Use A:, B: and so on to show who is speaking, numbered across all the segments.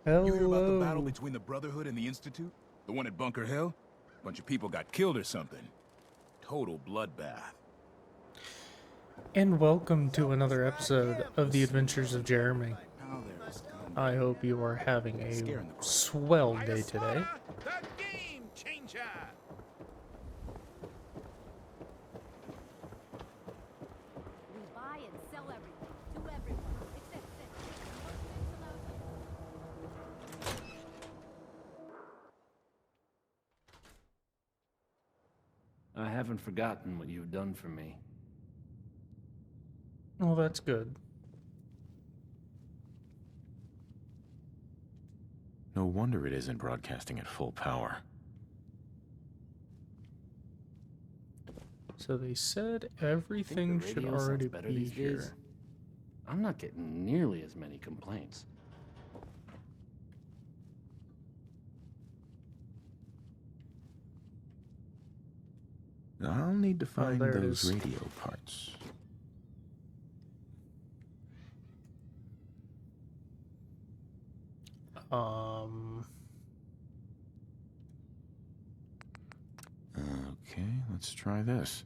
A: You hear about the battle
B: Hello.
A: between the Brotherhood and the Institute? The one at Bunker Hill? A bunch of people got killed or something. Total bloodbath.
B: And welcome to another episode of The Adventures of Jeremy.
A: Now there is gonna
B: I
A: be
B: hope you are having a
A: scaring the crap.
B: swell day today.
C: The game changer.
D: We buy and sell everything to everyone, except this.
E: I haven't forgotten what you've done for me.
B: Well, that's good.
F: No wonder it isn't broadcasting at full power.
B: So they said
E: Think the
B: everything should
E: radio sounds
B: already
E: better
B: be
E: these
B: here.
E: days? I'm not getting nearly as many complaints.
F: I'll need to find
B: there it
F: those
B: is.
F: radio parts. Okay, let's try this.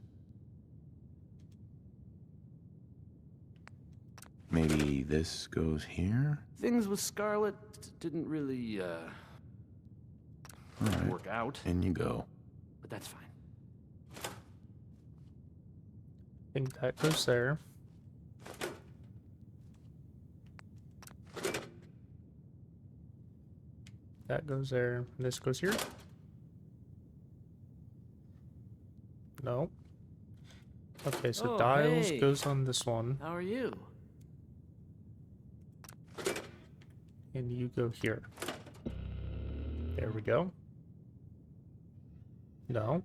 F: Maybe this goes here?
E: Things with Scarlet didn't really,
F: Alright,
E: work out,
F: in you go.
E: but that's fine.
B: I think that goes there. That goes there. And this goes here. No. Okay, so
E: Oh,
B: dials
E: hey.
B: goes on this one,
E: How are you?
B: and you go here. There we go. No.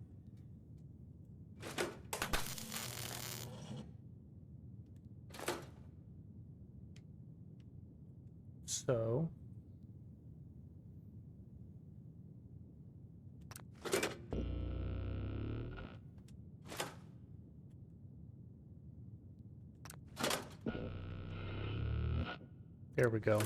B: So there we go.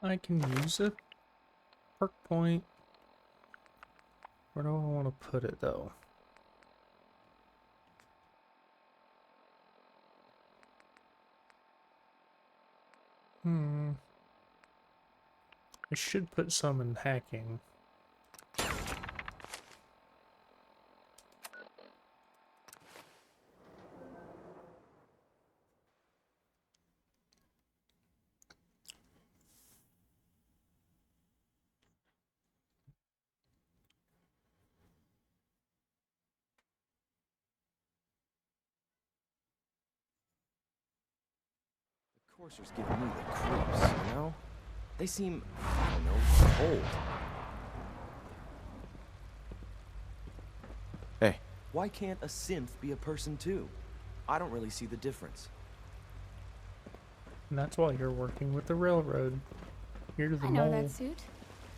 B: I can use a perk point. Where do I want to put it though? I should put some in hacking.
G: The coursers give me the creeps, you know? They seem, I don't know, cold.
F: Hey,
G: Why can't a synth be a person too? I don't really see the difference.
B: And that's why you're working with the railroad. You're the
H: I know
B: mole.
H: that suit.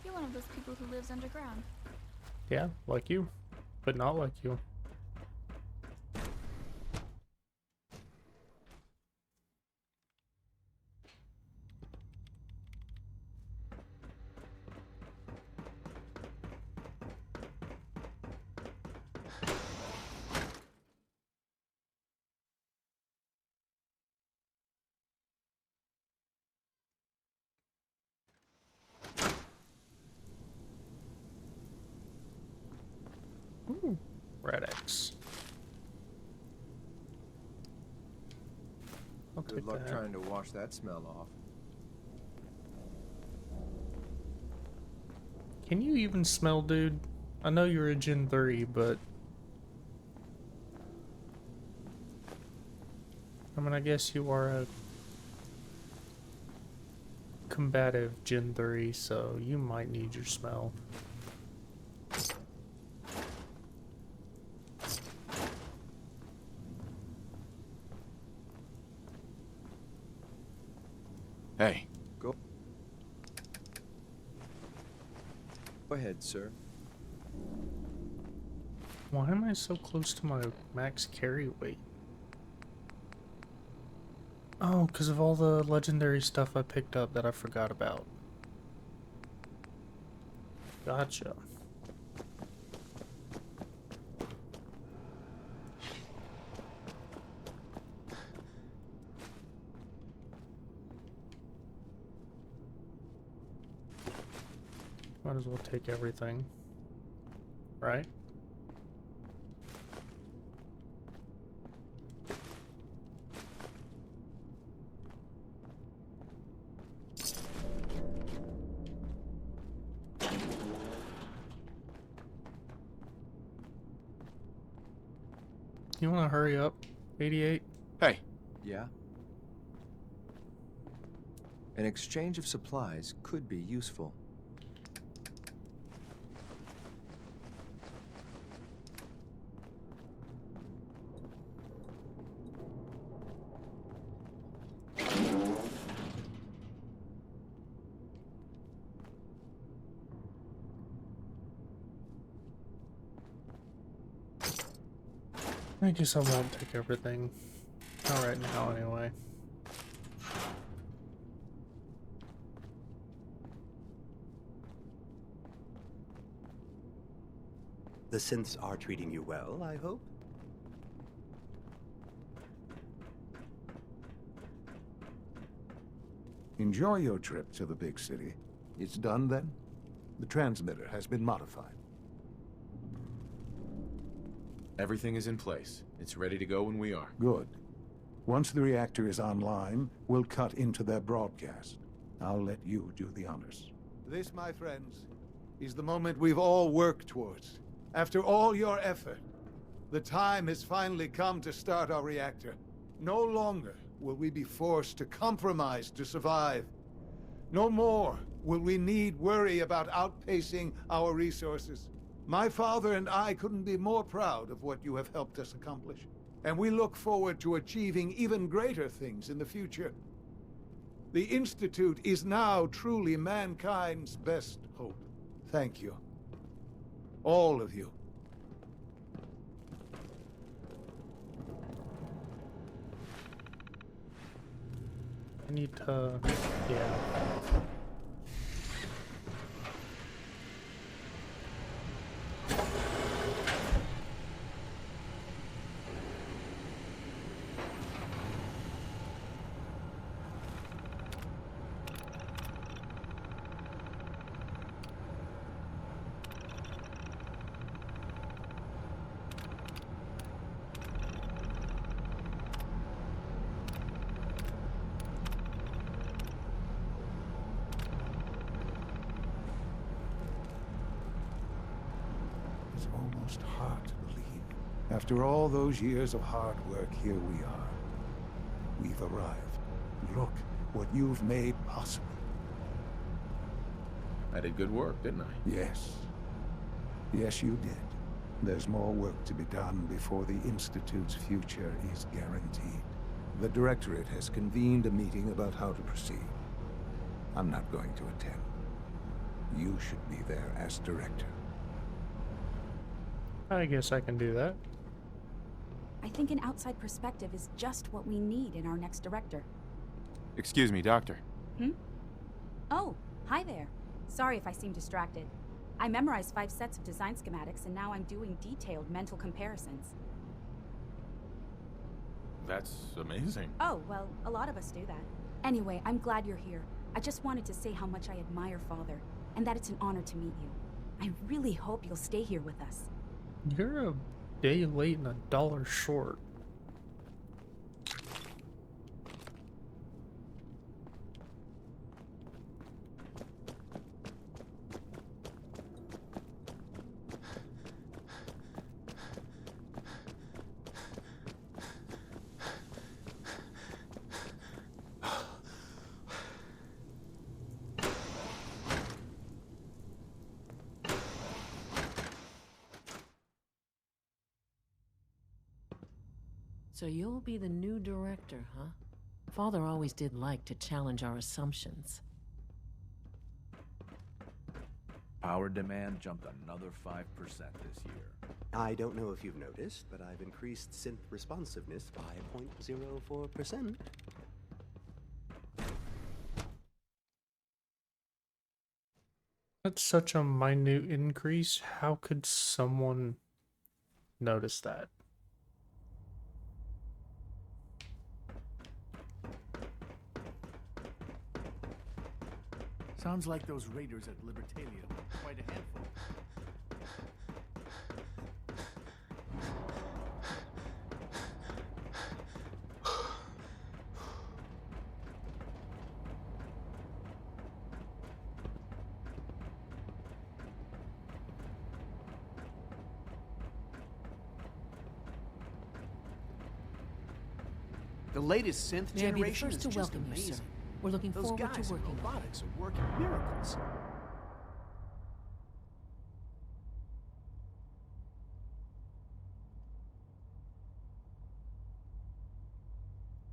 H: You're one of those people who lives underground.
B: Yeah, like you. But not like you. Ooh, Red X. I'll
C: Good
B: take
C: luck
B: that.
C: trying to wash that smell off.
B: Can you even smell, dude? I know you're a Gen 3, but... I mean, I guess you are a combative Gen 3, so you might need your smell.
F: Hey,
C: Go ahead, sir.
B: Why am I so close to my max carry weight? Oh, because of all the legendary stuff I picked up that I forgot about. Gotcha. Might as well take everything. Right? You want to hurry up, 88?
F: hey,
C: Yeah? An exchange of supplies could be useful.
B: I guess I won't take everything. Not right now, anyway.
I: The synths are treating you well, I hope?
J: Enjoy your trip to the big city. It's done then? The transmitter has been modified.
F: everything is in place. It's ready to go when we are.
J: Good. Once the reactor is online, we'll cut into their broadcast. I'll let you do the honors.
K: This, my friends, is the moment we've all worked towards. After all your effort, the time has finally come to start our reactor. No longer will we be forced to compromise to survive. No more will we need worry about outpacing our resources. My father and I couldn't be more proud of what you have helped us accomplish. And we look forward to achieving even greater things in the future. The Institute is now truly mankind's best hope. Thank you. All of you.
B: I need to... yeah.
J: It's almost hard to believe. After all those years of hard work, here we are. We've arrived. Look what you've made possible.
F: I did good work, didn't I?
J: Yes. Yes, you did. There's more work to be done before the Institute's future is guaranteed. The Directorate has convened a meeting about how to proceed. I'm not going to attend. You should be there as Director.
B: I guess I can do that.
D: I think an outside perspective is just what we need in our next director.
F: Excuse me, Doctor.
D: Oh, hi there. Sorry if I seem distracted. I memorized 5 sets of design schematics and now I'm doing detailed mental comparisons.
F: That's amazing.
D: Oh, well, a lot of us do that. Anyway, I'm glad you're here. I just wanted to say how much I admire Father, and that it's an honor to meet you. I really hope you'll stay here with us.
B: You're a day late and $1 short.
L: So you'll be the new director, huh? Father always did like to challenge our assumptions.
M: Power demand jumped another 5% this year.
I: I don't know if you've noticed, but I've increased synth responsiveness by 0.04%.
B: That's such a minute increase. How could someone notice that?
M: Sounds like those raiders at Libertalia were quite a handful.
N: The latest synth
L: May I be the
N: generation
L: first
N: is
L: to
N: just
L: welcome you,
N: amazing.
L: sir. We're looking
N: Those
L: forward
N: guys
L: to
N: in
L: working.
N: robotics are working miracles.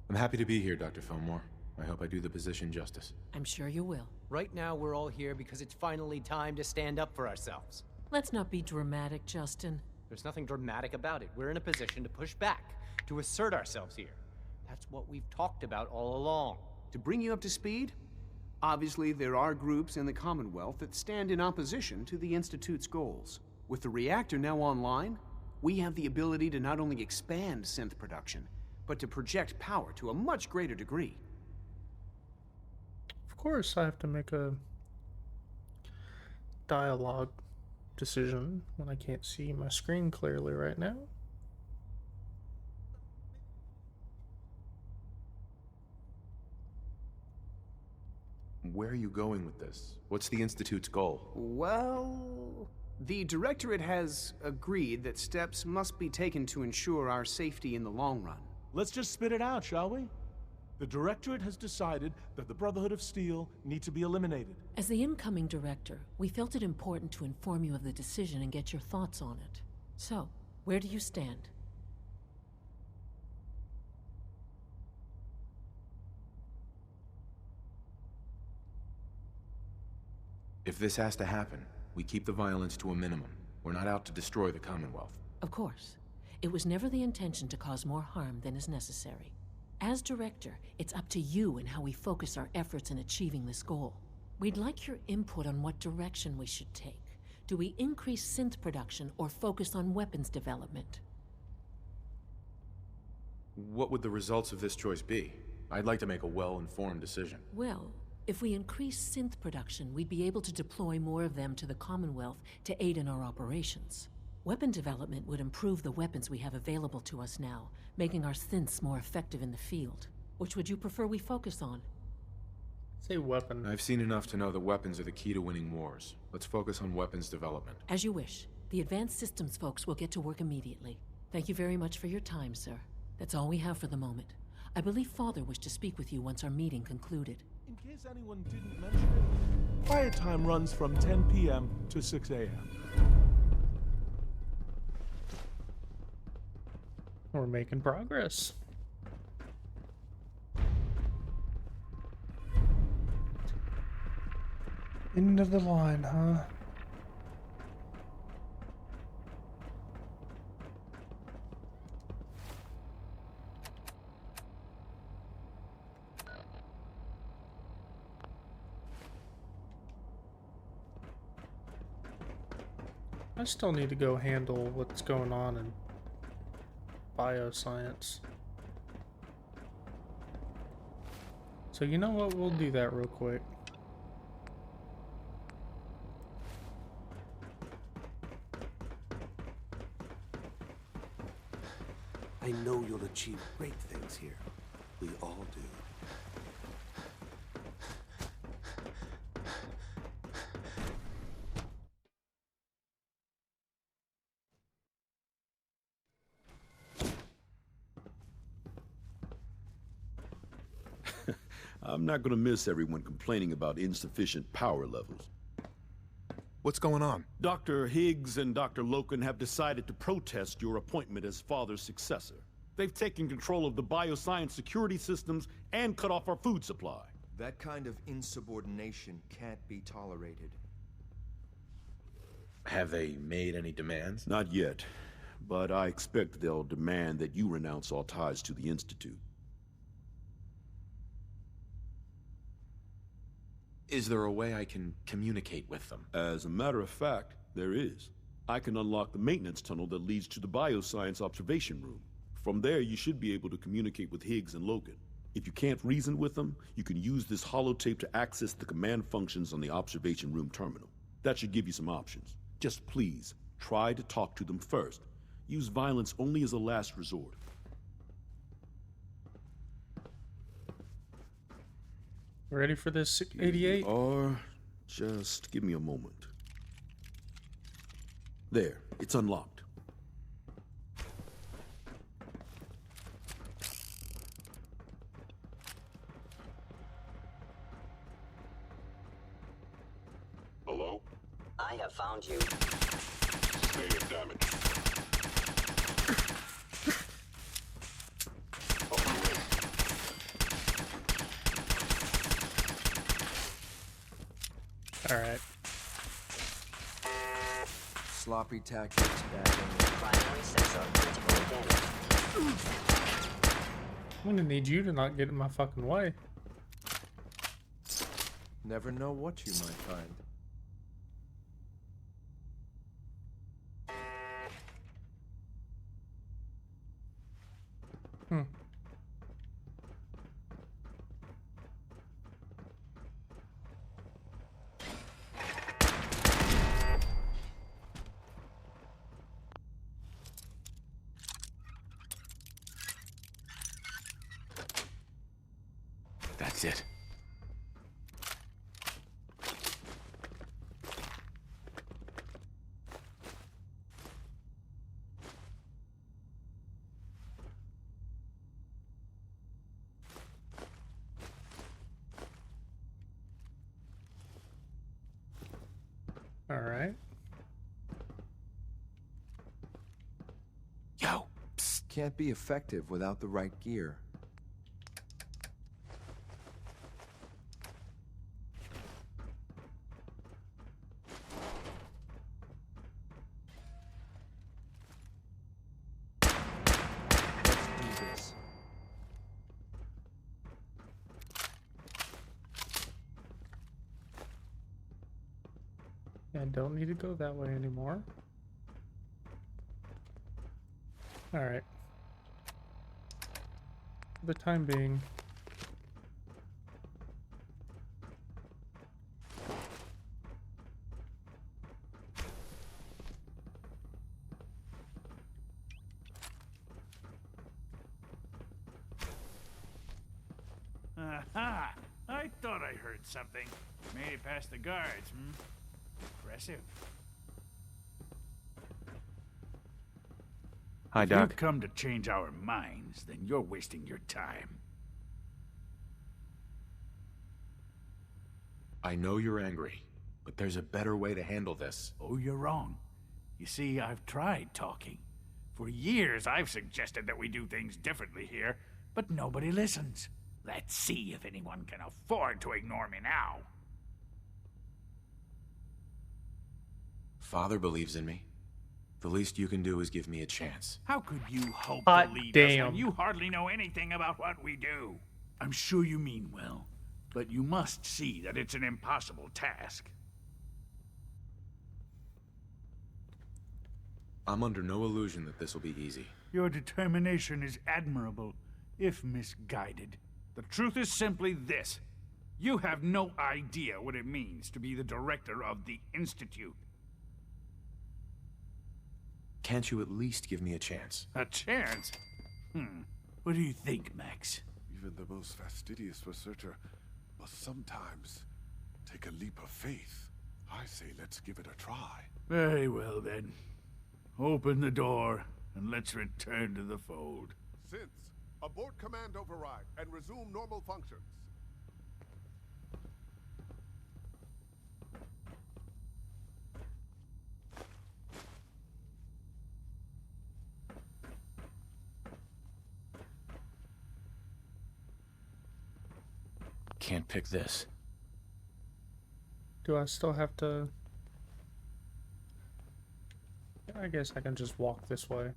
F: I'm happy to be here, Dr. Fillmore. I hope I do the position justice.
L: I'm sure you will.
O: Right now, we're all here because it's finally time to stand up for ourselves.
L: Let's not be dramatic, Justin.
O: There's nothing dramatic about it. We're in a position to push back, to assert ourselves here. That's what we've talked about all along.
N: To bring you up to speed, obviously there are groups in the Commonwealth that stand in opposition to the Institute's goals. With the reactor now online, we have the ability to not only expand synth production, but to project power to a much greater degree.
B: Of course, I have to make a dialogue decision when I can't see my screen clearly right now.
F: Where are you going with this? What's the Institute's goal?
N: Well, the Directorate has agreed that steps must be taken to ensure our safety in the long run.
P: Let's just spit it out, shall we? The Directorate has decided that the Brotherhood of Steel need to be eliminated.
L: As the incoming director, we felt it important to inform you of the decision and get your thoughts on it. So, where do you stand?
F: If this has to happen, we keep the violence to a minimum. We're not out to destroy the Commonwealth.
L: Of course. It was never the intention to cause more harm than is necessary. As director, it's up to you and how we focus our efforts in achieving this goal. We'd like your input on what direction we should take. Do we increase synth production or focus on weapons development?
F: What would the results of this choice be? I'd like to make a well-informed decision.
L: Well, if we increase synth production, we'd be able to deploy more of them to the Commonwealth to aid in our operations. Weapon development would improve the weapons we have available to us now, making our synths more effective in the field. Which would you prefer we focus on?
B: Say weapon.
F: I've seen enough to know that weapons are the key to winning wars. Let's focus on weapons development.
L: As you wish. The Advanced Systems folks will get to work immediately. Thank you very much for your time, sir. That's all we have for the moment. I believe Father wished to speak with you once our meeting concluded.
P: In case anyone didn't mention it, quiet time runs from 10 p.m. to 6 a.m.
B: We're making progress. End of the line, huh? I still need to go handle what's going on in bioscience. So you know what? We'll do that real quick.
I: I know you'll achieve great things here. We all do.
Q: I'm not gonna miss everyone complaining about insufficient power levels.
F: What's going on?
Q: Dr. Higgs and Dr. Loken have decided to protest your appointment as Father's successor.
R: They've taken control of the bioscience security systems and cut off our food supply.
C: That kind of insubordination can't be tolerated.
F: Have they made any demands?
Q: Not yet, but I expect they'll demand that you renounce all ties to the Institute.
F: Is there a way I can communicate with them?
Q: As a matter of fact, there is. I can unlock the maintenance tunnel that leads to the bioscience observation room. From there, you should be able to communicate with Higgs and Logan. If you can't reason with them, you can use this holotape to access the command functions on the observation room terminal. That should give you some options. Just please, try to talk to them first. Use violence only as a last resort.
B: Ready for this 88?
Q: Or just give me a moment. There, it's unlocked.
S: Hello?
T: I have found you.
S: Sustained damage.
B: Alright.
C: Sloppy tactics back in.
T: Primary sensor critical damage.
B: I'm gonna need you to not get in my fucking way.
C: Never know what you might find.
B: Hmm.
F: That's it.
B: All right.
F: Yo,
C: psst. Can't be effective without the right gear.
B: I don't need to go that way anymore. Alright. For the time being.
U: Aha! I thought I heard something. Made it past the guards, hmm? Impressive.
F: Hi,
U: If
F: Doc.
U: you've come to change our minds, then you're wasting your time.
F: I know you're angry, but there's a better way to handle this.
U: Oh, you're wrong. You see, I've tried talking. For years, I've suggested that we do things differently here, but nobody listens. Let's see if anyone can afford to ignore me now.
F: Father believes in me. The least you can do is give me a chance.
U: How could you hope
B: Hot
U: to lead us
B: damn.
U: when you hardly know anything about what we do? I'm sure you mean well, but you must see that it's an impossible task.
F: I'm under no illusion that this will be easy.
U: Your determination is admirable, if misguided. The truth is simply this. You have no idea what it means to be the director of the Institute.
F: Can't you at least give me a chance?
U: A chance? What do you think, Max?
S: Even the most fastidious researcher must sometimes take a leap of faith. I say let's give it a try.
U: Very well, then. Open the door, and let's return to the fold.
S: Synths, abort command override and resume normal functions.
F: Can't pick this.
B: Do I still have to... I guess I can just walk this way.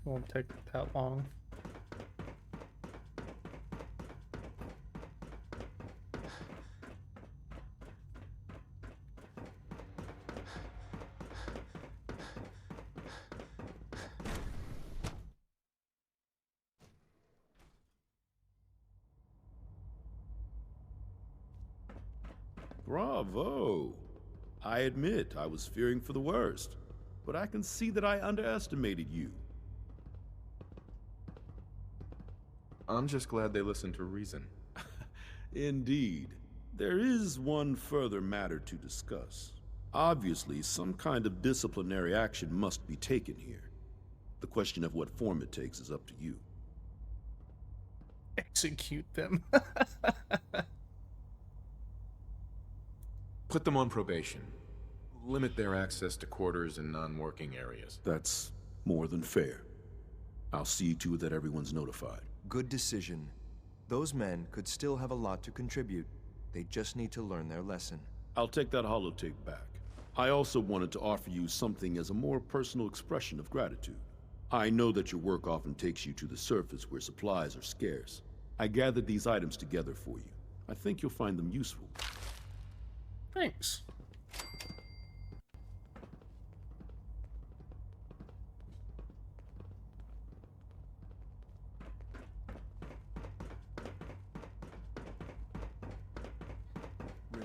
B: Won't take that long.
Q: Bravo! I admit I was fearing for the worst, but I can see that I underestimated you.
F: I'm just glad they listened to reason.
Q: Indeed. There is one further matter to discuss. Obviously, some kind of disciplinary action must be taken here. The question of what form it takes is up to you.
B: Execute them.
F: Put them on probation. Limit their access to quarters and non-working areas.
Q: That's more than fair. I'll see to it that everyone's notified.
C: Good decision. Those men could still have a lot to contribute. They just need to learn their lesson.
Q: I'll take that holotape back. I also wanted to offer you something as a more personal expression of gratitude. I know that your work often takes you to the surface where supplies are scarce. I gathered these items together for you. I think you'll find them useful.
B: Thanks.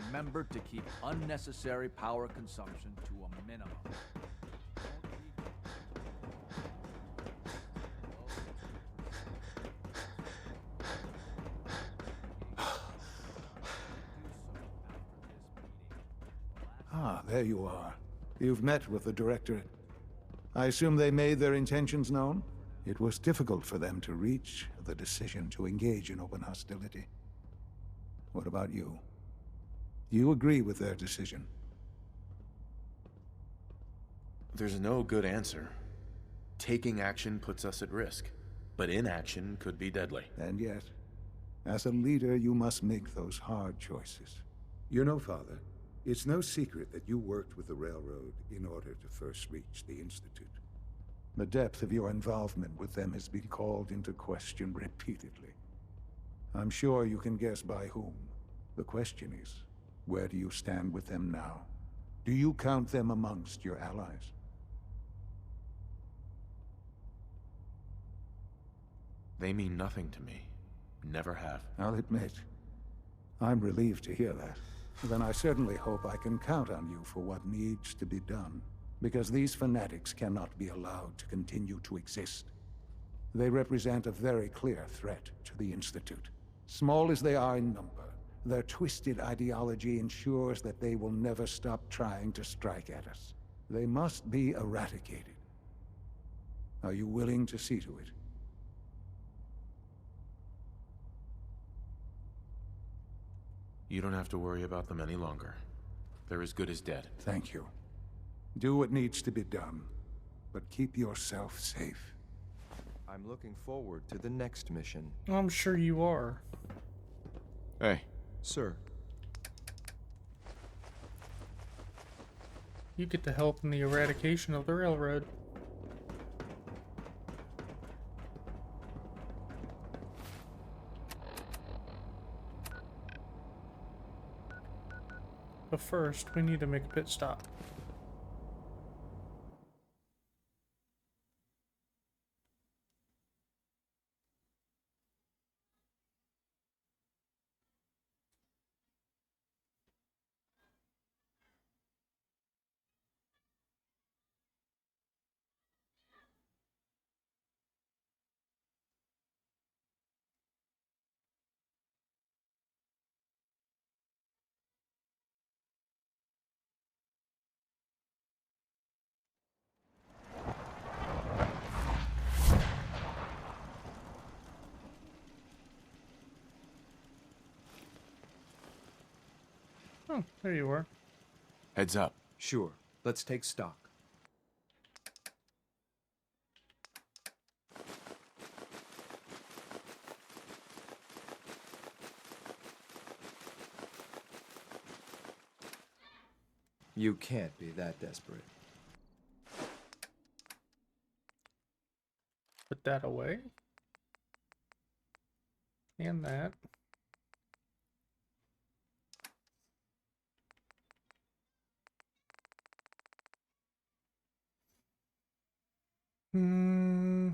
M: Remember to keep unnecessary power consumption to a minimum.
K: Ah, there you are. You've met with the Directorate. I assume they made their intentions known? It was difficult for them to reach the decision to engage in open hostility. What about you? Do you agree with their decision?
F: There's no good answer. Taking action puts us at risk, but inaction could be deadly.
K: And yet, as a leader, you must make those hard choices. You know, Father, it's no secret that you worked with the Railroad in order to first reach the Institute. The depth of your involvement with them has been called into question repeatedly. I'm sure you can guess by whom. The question is, where do you stand with them now? Do you count them amongst your allies?
F: They mean nothing to me. Never have.
K: I'll admit, I'm relieved to hear that. Then I certainly hope I can count on you for what needs to be done, because these fanatics cannot be allowed to continue to exist. They represent a very clear threat to the Institute. Small as they are in number, their twisted ideology ensures that they will never stop trying to strike at us. They must be eradicated. Are you willing to see to it?
F: You don't have to worry about them any longer. They're as good as dead.
K: Thank you. Do what needs to be done, but keep yourself safe.
C: I'm looking forward to the next mission.
B: I'm sure you are.
F: Hey.
C: Sir.
B: You get to help in the eradication of the Railroad. But first, we need to make a pit stop. Oh, there you are.
F: Heads up.
C: Sure. Let's take stock. You can't be that desperate.
B: Put that away. And that. Hmm.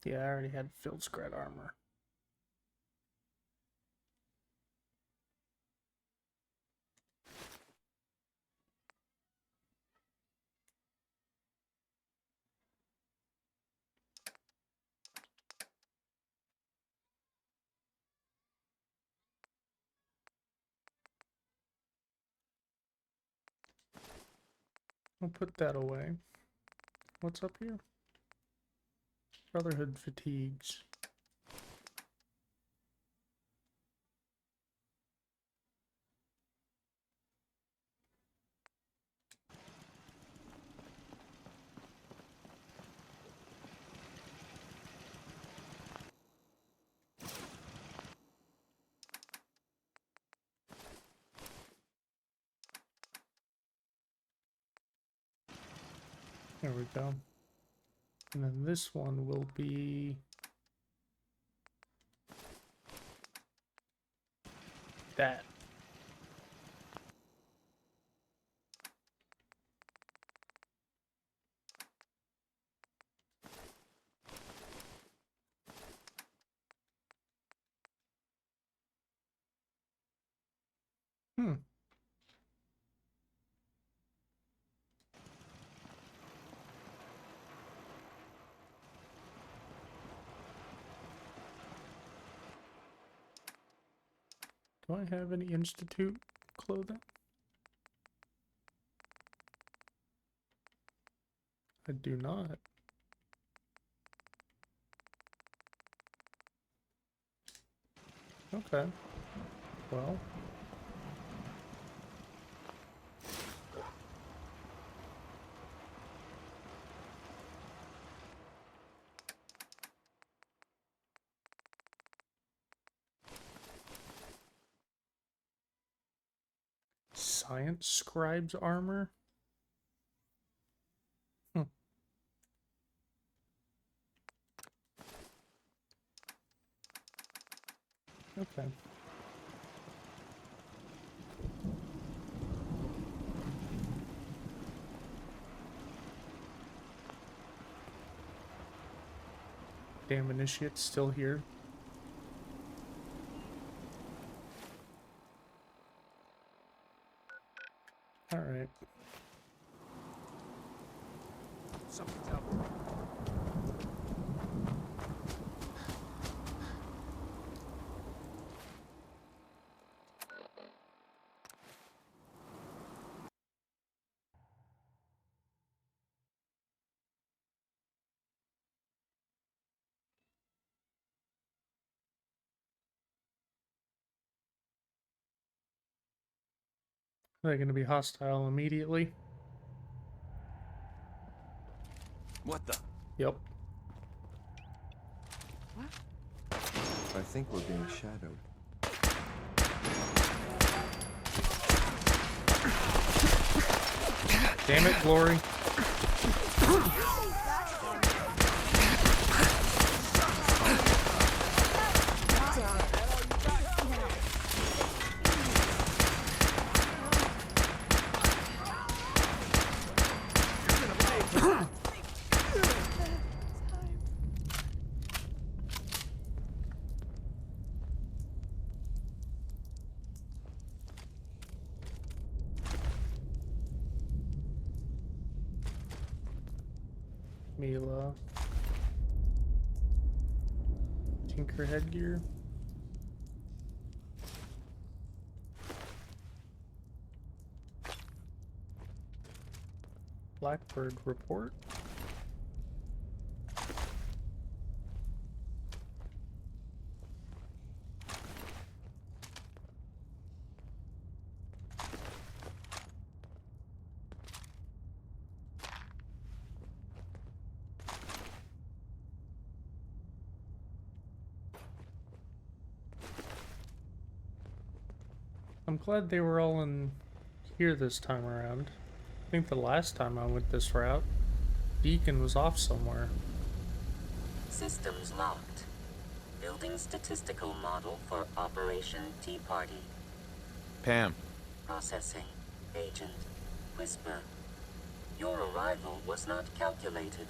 B: Yeah, I already had field scrat armor. I'll put that away. What's up here? Brotherhood fatigues. There we go. And then this one will be that. Hmm. Do I have any Institute clothing? I do not. Okay. Well. Science scribe's armor? Hmm. Okay. Damn initiate's still here. Alright.
G: Something's out there.
B: Are they going to be hostile immediately?
G: What the?
B: Yep.
C: I think we're being shadowed.
B: Damn it, Glory. Mila. Tinker headgear. Blackbird report. I'm glad they were all in here this time around. I think the last time I went this route, Deacon was off somewhere.
A: Systems locked. Building statistical model for Operation Tea Party.
F: Pam.
A: Processing. Agent. Whisper. Your arrival was not calculated.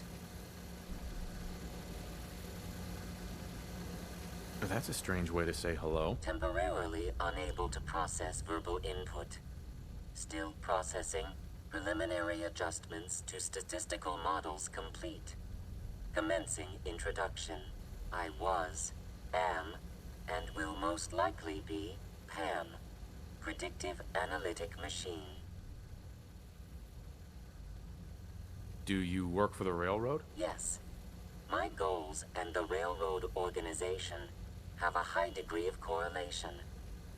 F: That's a strange way to say hello.
A: Temporarily unable to process verbal input. Still processing. Preliminary adjustments to statistical models complete. Commencing introduction. I was, am, and will most likely be Pam. Predictive analytic machine.
F: Do you work for the railroad?
A: Yes. My goals and the railroad organization have a high degree of correlation.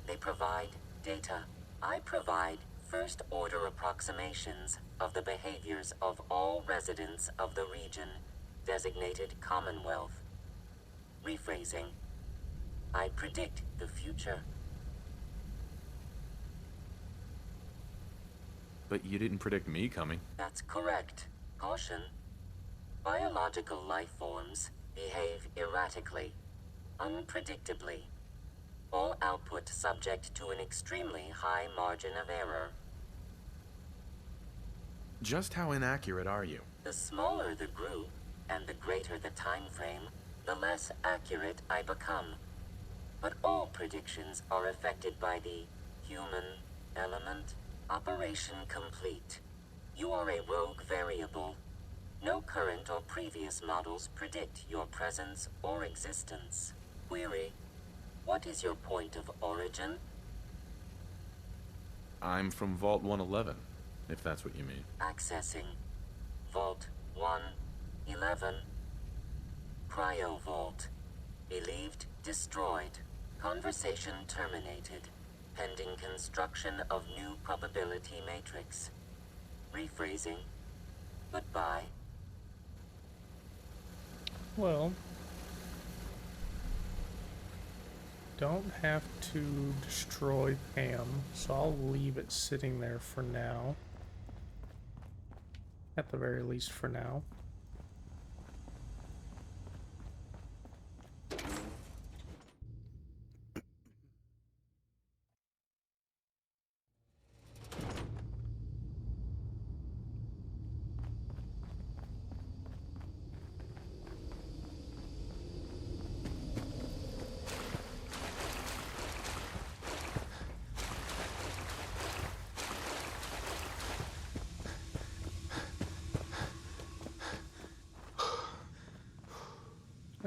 A: They provide data. I provide first-order approximations of the behaviors of all residents of the region designated Commonwealth. Rephrasing. I predict the future.
F: But you didn't predict me coming.
A: That's correct. Caution. Biological life forms behave erratically, unpredictably. All output subject to an extremely high margin of error.
F: Just how inaccurate are you?
A: The smaller the group, and the greater the time frame, the less accurate I become. But all predictions are affected by the human element. Operation complete. You are a rogue variable. No current or previous models predict your presence or existence. Query. What is your point of origin?
F: I'm from Vault 111, if that's what you mean.
A: Accessing. Vault 111. Cryo Vault. Believed destroyed. Conversation terminated. Pending construction of new probability matrix. Rephrasing. Goodbye.
B: Well, don't have to destroy Pam, so I'll leave it sitting there for now. At the very least for now.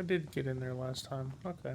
B: I did get in there last time. Okay.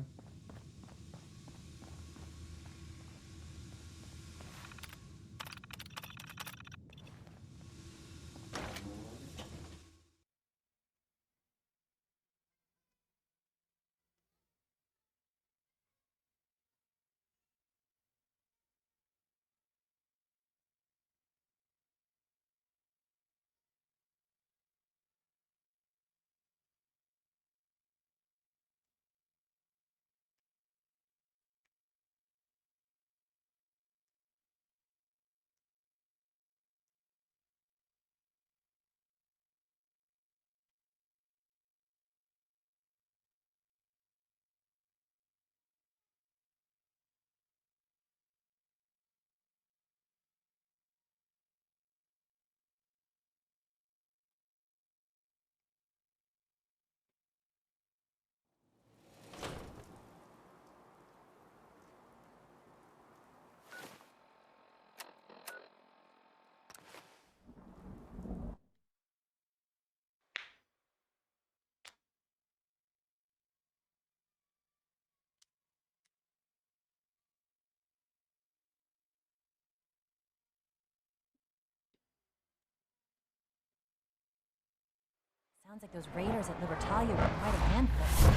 V: Sounds like those raiders at Libertalia were quite a handful.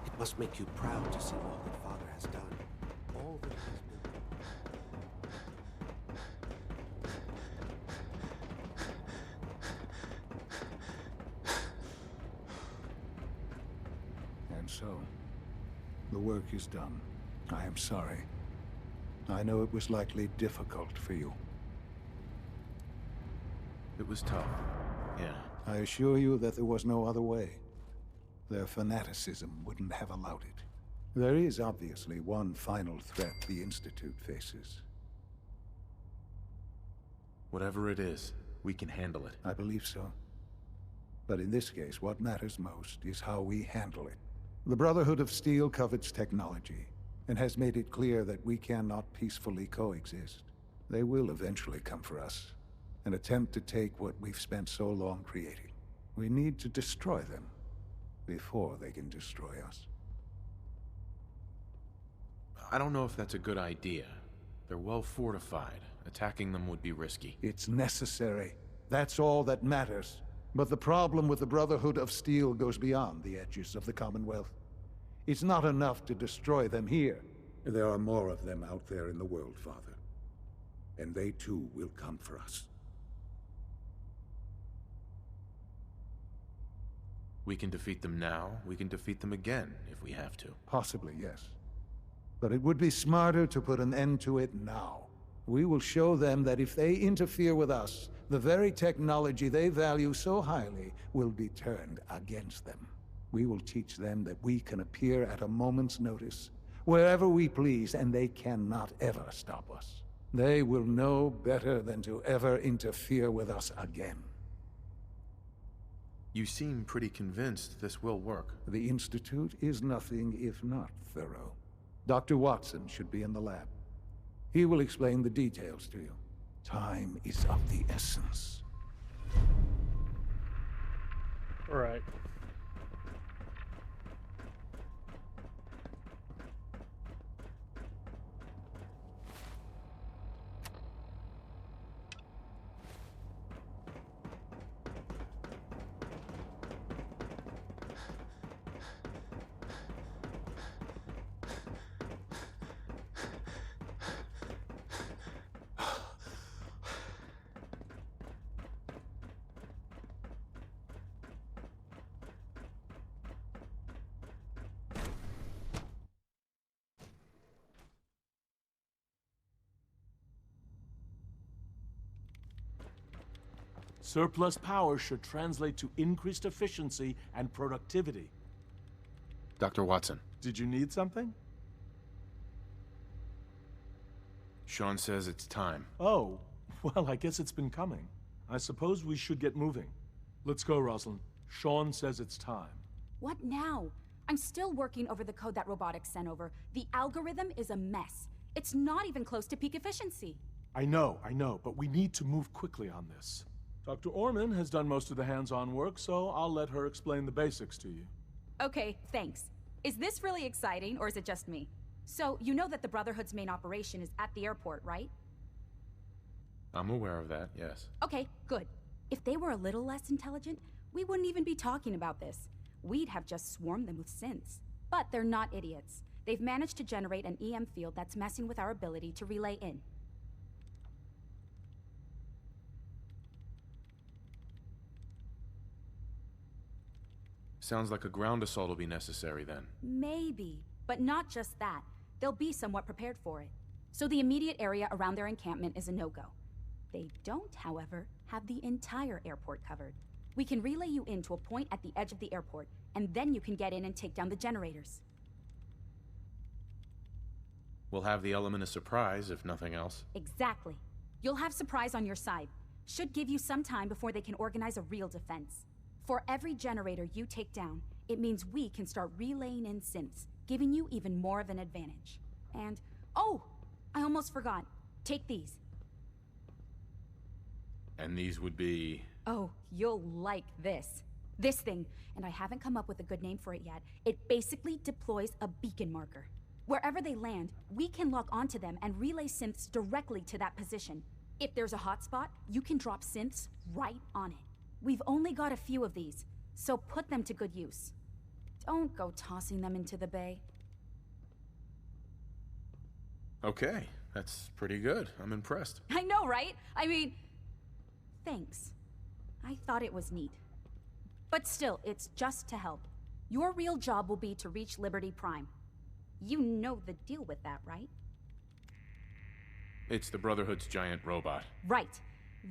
I: It must make you proud to see all that Father has done. All that he has
J: And so, the work is done. I am sorry. I know it was likely difficult for you.
F: It was tough, yeah.
J: I assure you that there was no other way. Their fanaticism wouldn't have allowed it. There is obviously one final threat the Institute faces.
F: Whatever it is, we can handle it.
J: I believe so. But in this case, what matters most is how we handle it. The Brotherhood of Steel covets technology, and has made it clear that we cannot peacefully coexist. They will eventually come for us, and attempt to take what we've spent so long creating. We need to destroy them before they can destroy us.
F: I don't know if that's a good idea. They're well fortified. Attacking them would be risky.
J: It's necessary. That's all that matters. But the problem with the Brotherhood of Steel goes beyond the edges of the Commonwealth. It's not enough to destroy them here. There are more of them out there in the world, Father. And they too will come for us.
F: We can defeat them now, we can defeat them again, if we have to.
J: Possibly, yes. But it would be smarter to put an end to it now. We will show them that if they interfere with us, the very technology they value so highly will be turned against them. We will teach them that we can appear at a moment's notice, wherever we please, and they cannot ever stop us. They will know better than to ever interfere with us again.
F: You seem pretty convinced this will work.
J: The Institute is nothing if not thorough. Dr. Watson should be in the lab. He will explain the details to you. Time is of the essence.
B: All right.
P: Surplus power should translate to increased efficiency and productivity.
F: Dr. Watson.
P: Did you need something?
F: Sean says it's time.
P: Oh, well, I guess it's been coming. I suppose we should get moving. Let's go, Rosalind. Sean says it's time.
D: What now? I'm still working over the code that robotics sent over. The algorithm is a mess. It's not even close to peak efficiency.
P: I know, but we need to move quickly on this. Dr. Orman has done most of the hands-on work, so I'll let her explain the basics to you.
D: Okay, thanks. Is this really exciting, or is it just me? So, you know that the Brotherhood's main operation is at the airport, right?
F: I'm aware of that, yes.
D: Okay, good. If they were a little less intelligent, we wouldn't even be talking about this. We'd have just swarmed them with synths. But they're not idiots. They've managed to generate an EM field that's messing with our ability to relay in.
F: Sounds like a ground assault will be necessary then.
D: Maybe, but not just that. They'll be somewhat prepared for it. So the immediate area around their encampment is a no-go. They don't, however, have the entire airport covered. We can relay you in to a point at the edge of the airport, and then you can get in and take down the generators.
F: We'll have the element of surprise, if nothing else.
D: Exactly. You'll have surprise on your side. Should give you some time before they can organize a real defense. For every generator you take down, it means we can start relaying in synths, giving you even more of an advantage. And, oh, I almost forgot. Take these.
F: And these would be...
D: Oh, you'll like this. This thing, and I haven't come up with a good name for it yet, it basically deploys a beacon marker. Wherever they land, we can lock onto them and relay synths directly to that position. If there's a hotspot, you can drop synths right on it. We've only got a few of these, so put them to good use. Don't go tossing them into the bay.
F: Okay, that's pretty good. I'm impressed.
D: I know, right? I mean, thanks. I thought it was neat. But still, it's just to help. Your real job will be to reach Liberty Prime. You know the deal with that, right?
F: It's the Brotherhood's giant robot.
D: Right.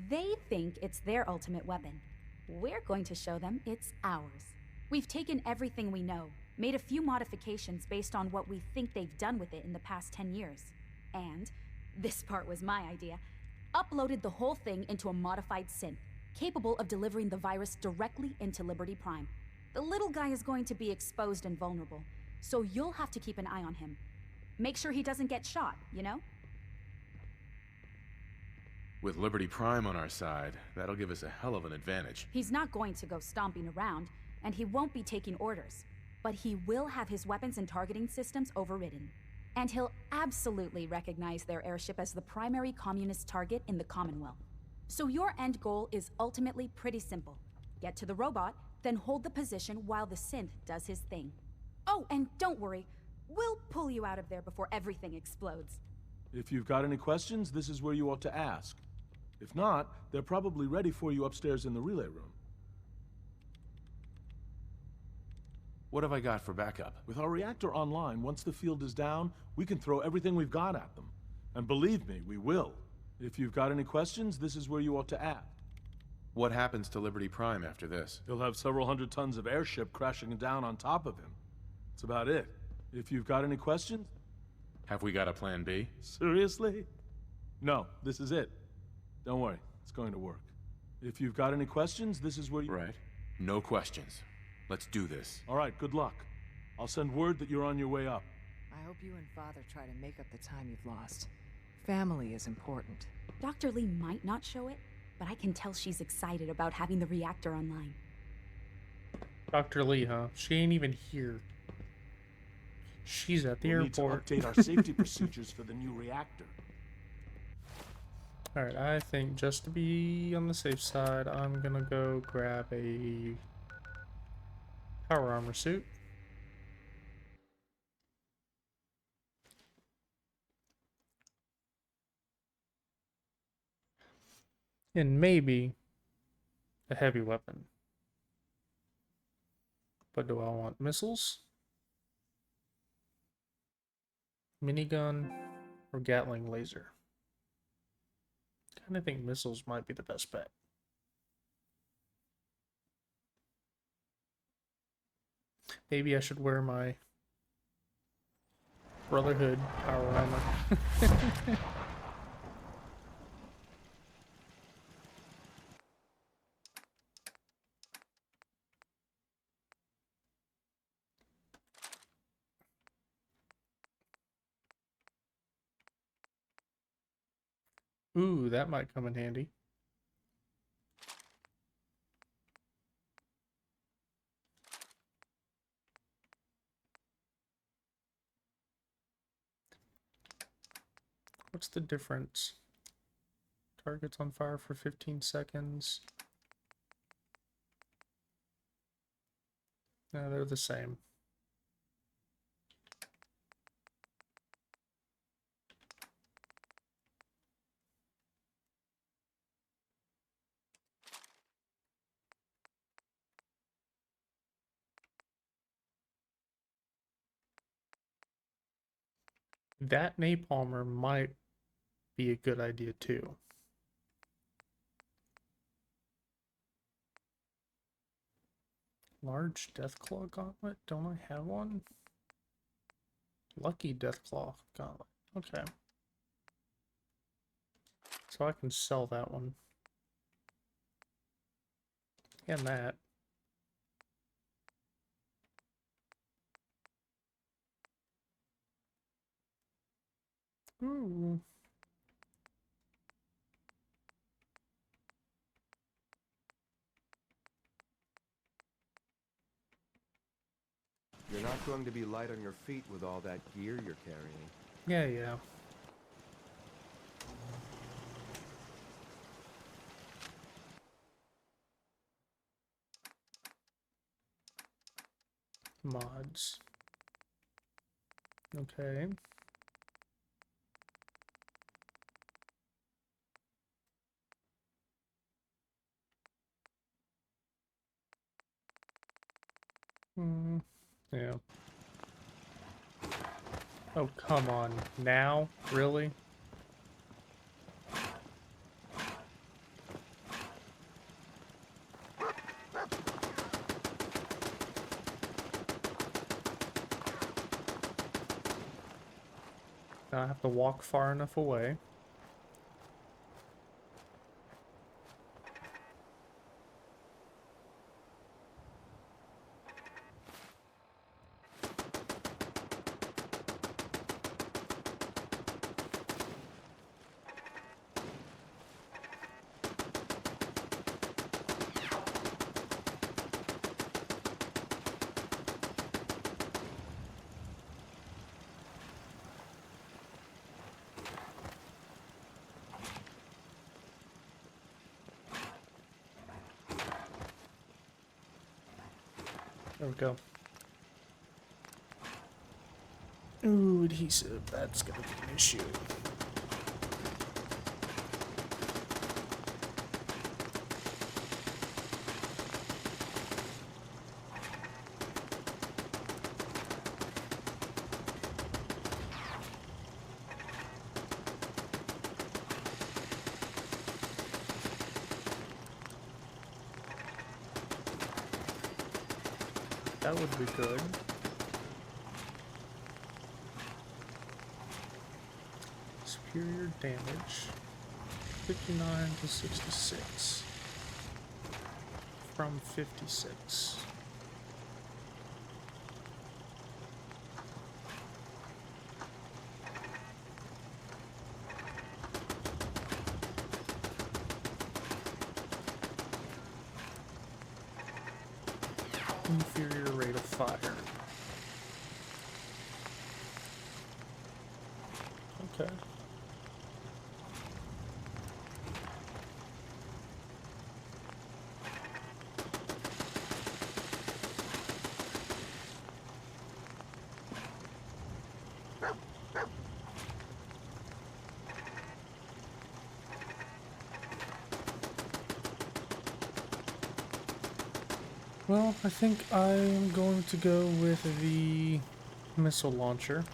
D: They think it's their ultimate weapon. We're going to show them it's ours. We've taken everything we know, made a few modifications based on what we think they've done with it in the past 10 years. And, this part was my idea, uploaded the whole thing into a modified synth, capable of delivering the virus directly into Liberty Prime. The little guy is going to be exposed and vulnerable, so you'll have to keep an eye on him. Make sure he doesn't get shot, you know?
F: With Liberty Prime on our side, that'll give us a hell of an advantage.
D: He's not going to go stomping around, and he won't be taking orders. But he will have his weapons and targeting systems overridden. And he'll absolutely recognize their airship as the primary communist target in the Commonwealth. So your end goal is ultimately pretty simple. Get to the robot, then hold the position while the synth does his thing. Oh, and don't worry, we'll pull you out of there before everything explodes.
P: If you've got any questions, this is where you ought to ask. If not, they're probably ready for you upstairs in the relay room.
F: What have I got for backup?
P: With our reactor online, once the field is down, we can throw everything we've got at them. And believe me, we will. If you've got any questions, this is where you ought to ask.
F: What happens to Liberty Prime after this?
P: He'll have several hundred tons of airship crashing down on top of him. That's about it. If you've got any questions...
F: Have we got a plan B?
P: Seriously? No, this is it. Don't worry, it's going to work. If you've got any questions, this is where you...
F: Right. No questions. Let's do this.
P: All right, good luck. I'll send word that you're on your way up.
E: I hope you and Father try to make up the time you've lost. Family is important.
D: Dr. Lee might not show it, but I can tell she's excited about having the reactor online.
B: Dr. Lee, huh? She ain't even here. She's at the airport.
P: We need to update our safety procedures for the new reactor.
B: Alright, I think just to be on the safe side, I'm gonna go grab a power armor suit. And maybe a heavy weapon. But do I want missiles? Minigun or Gatling laser? I think missiles might be the best bet. Maybe I should wear my Brotherhood power armor. Ooh, that might come in handy. What's the difference? Targets on fire for 15 seconds. No, they're the same. That napalmer might be a good idea too. Large Deathclaw Gauntlet? Don't I have one? Lucky Deathclaw Gauntlet. Okay. So I can sell that one. And that. Ooh.
C: You're not going to be light on your feet with all that gear you're carrying.
B: Yeah. Mods. Okay. Yeah. Oh, come on. Now? Really? Now I have to walk far enough away. There we go. Ooh, adhesive. That's gonna be an issue. That would be good. Superior damage. 59 to 66. From 56. Inferior rate of fire. Okay. Well, I think I'm going to go with the missile launcher.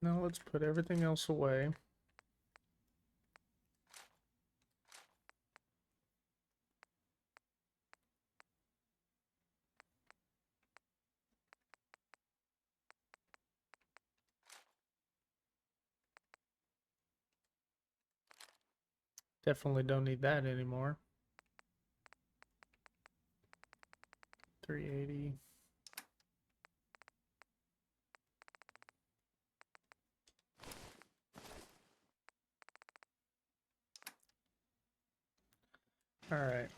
B: Now let's put everything else away. Definitely don't need that anymore. 380. All right.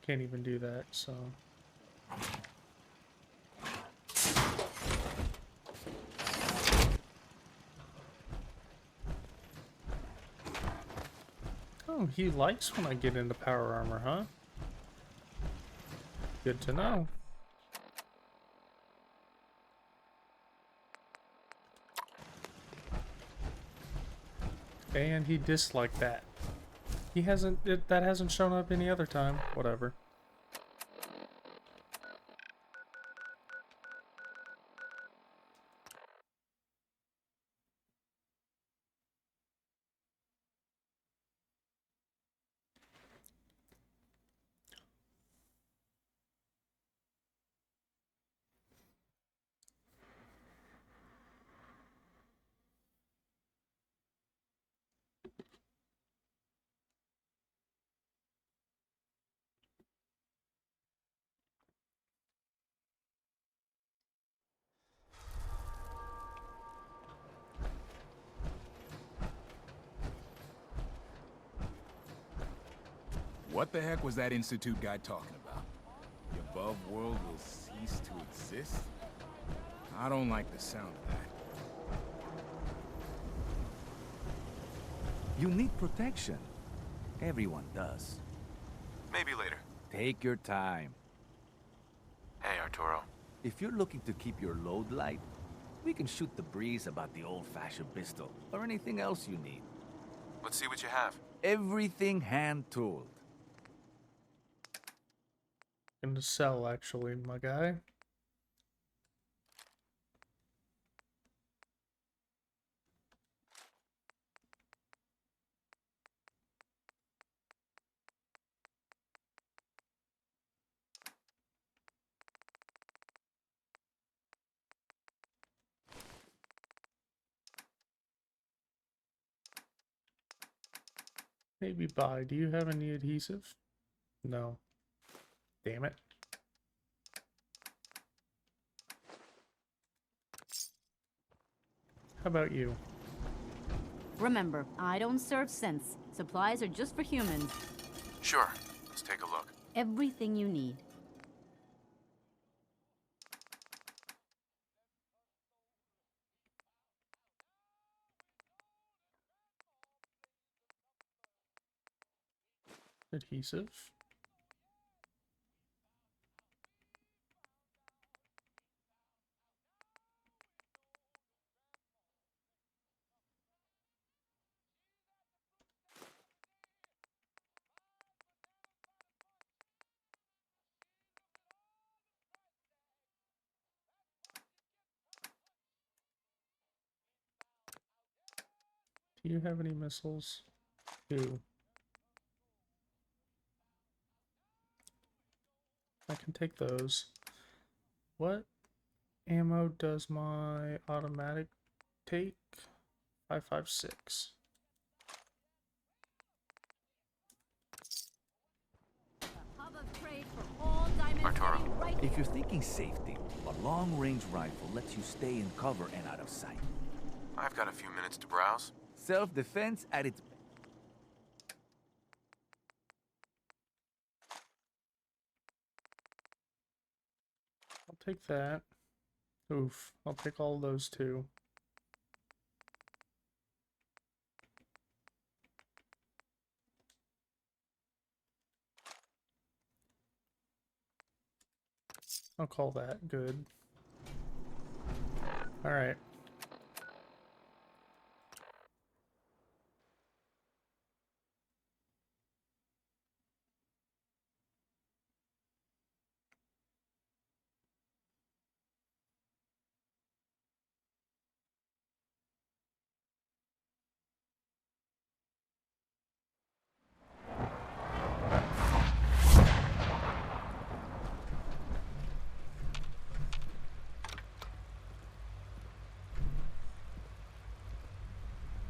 B: Can't even do that, so. Oh, he likes when I get into power armor, huh? Good to know. And he disliked that. He hasn't, that hasn't shown up any other time. Whatever.
H: What the heck was that Institute guy talking about? The above world will cease to exist? I don't like the sound of that.
M: You need protection. Everyone does.
F: Maybe later.
M: Take your time.
F: Hey, Arturo.
M: If you're looking to keep your load light, we can shoot the breeze about the old-fashioned pistol, or anything else you need.
F: Let's see what you have.
M: Everything hand-tooled.
B: Going to sell, actually, my guy. Maybe buy. Do you have any adhesive? No. Damn it. How about you?
N: Remember, I don't serve synths. Supplies are just for humans.
F: Sure. Let's take a look.
N: Everything you need.
B: Adhesive. Do you have any missiles? Two. I can take those. What ammo does my automatic take? 5.56.
F: Arturo.
M: If you're thinking safety, a long-range rifle lets you stay in cover and out of sight.
F: I've got a few minutes to browse.
M: Self-defense at its...
B: I'll take that. Oof. I'll take all those too. I'll call that good. Alright.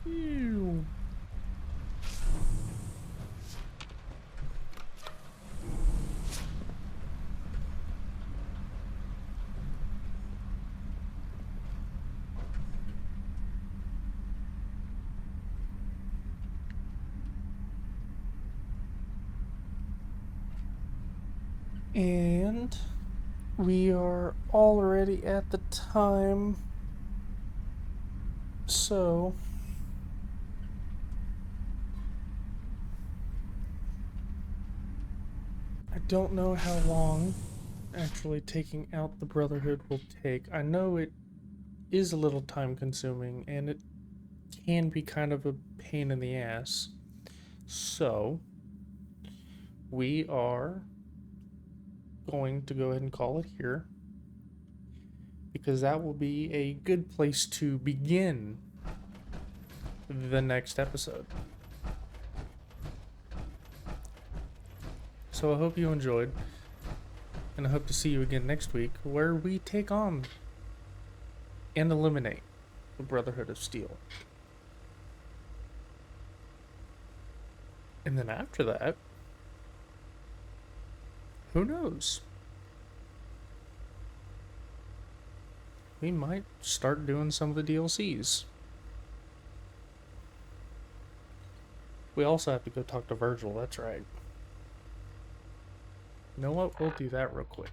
B: Ew. And we are already at the time, so I don't know how long actually taking out the Brotherhood will take. I know it is a little time consuming and it can be kind of a pain in the ass. So we are going to go ahead and call it here, because that will be a good place to begin the next episode. So I hope you enjoyed, and I hope to see you again next week, where we take on and eliminate the Brotherhood of Steel. And then after that, who knows? We might start doing some of the DLCs. We also have to go talk to Virgil, that's right. You know what? We'll do that real quick,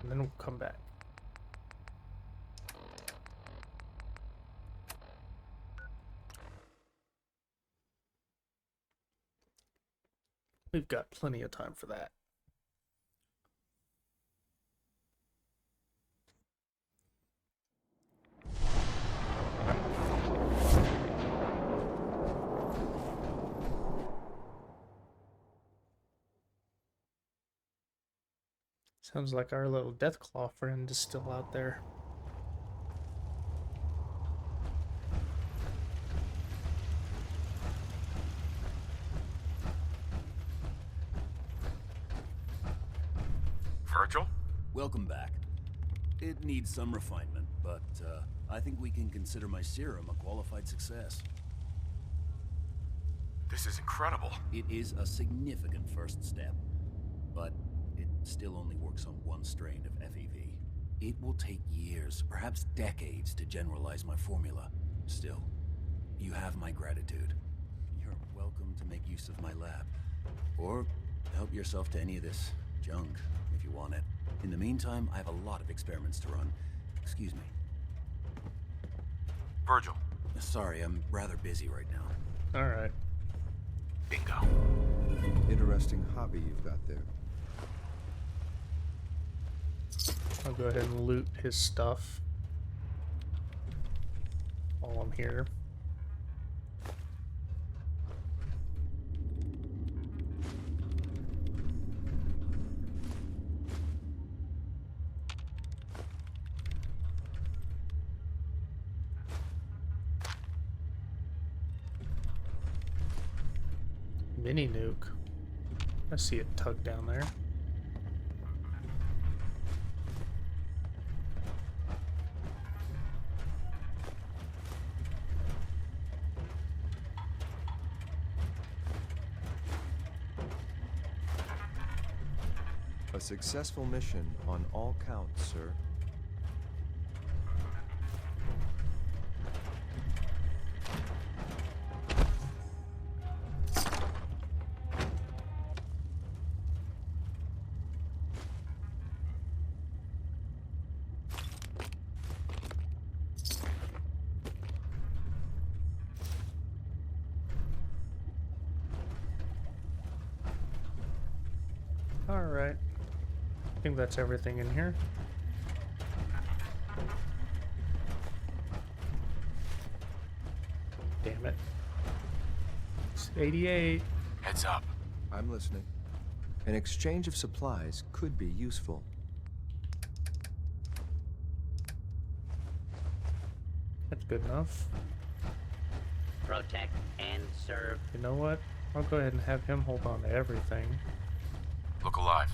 B: and then we'll come back. We've got plenty of time for that. Sounds like our little Deathclaw friend is still out there.
L: Virgil?
O: Welcome back. It needs some refinement, but I think we can consider my serum a qualified success.
L: This is incredible.
O: It is a significant first step, but it still only works on one strain of FEV. It will take years, perhaps decades, to generalize my formula. Still, you have my gratitude. You're welcome to make use of my lab. Or help yourself to any of this junk, if you want it. In the meantime, I have a lot of experiments to run. Excuse me.
L: Virgil.
O: Sorry, I'm rather busy right now.
B: Alright.
L: Bingo.
C: Interesting hobby you've got there.
B: I'll go ahead and loot his stuff while I'm here. Mini nuke. I see it tucked down there.
C: A successful mission on all counts, sir.
B: Alright. I think that's everything in here. Damn it. It's 88.
L: Heads up.
C: I'm listening. An exchange of supplies could be useful.
B: That's good enough.
T: Protect and serve.
B: You know what? I'll go ahead and have him hold on to everything.
L: Look alive.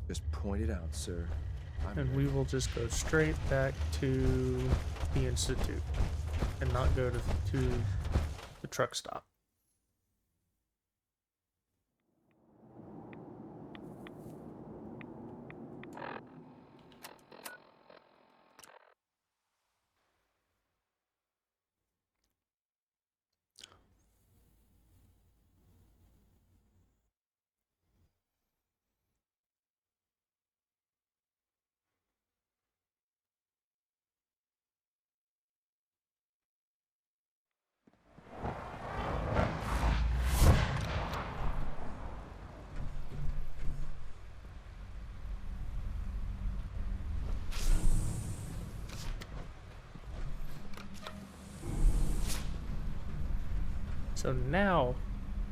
C: Just point it out, sir.
B: And we will just go straight back to the Institute and not go to the truck stop. So now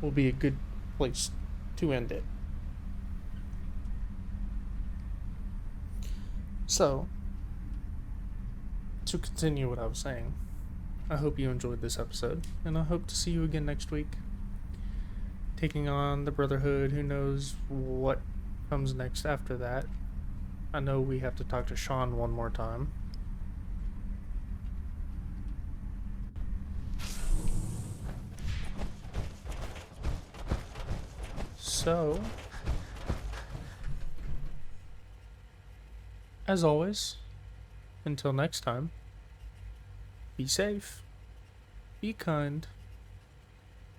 B: will be a good place to end it. So, to continue what I was saying, I hope you enjoyed this episode, and I hope to see you again next week. Taking on the Brotherhood, who knows what comes next after that. I know we have to talk to Sean one more time. So, as always, until next time, be safe, be kind,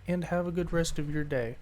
B: and have a good rest of your day.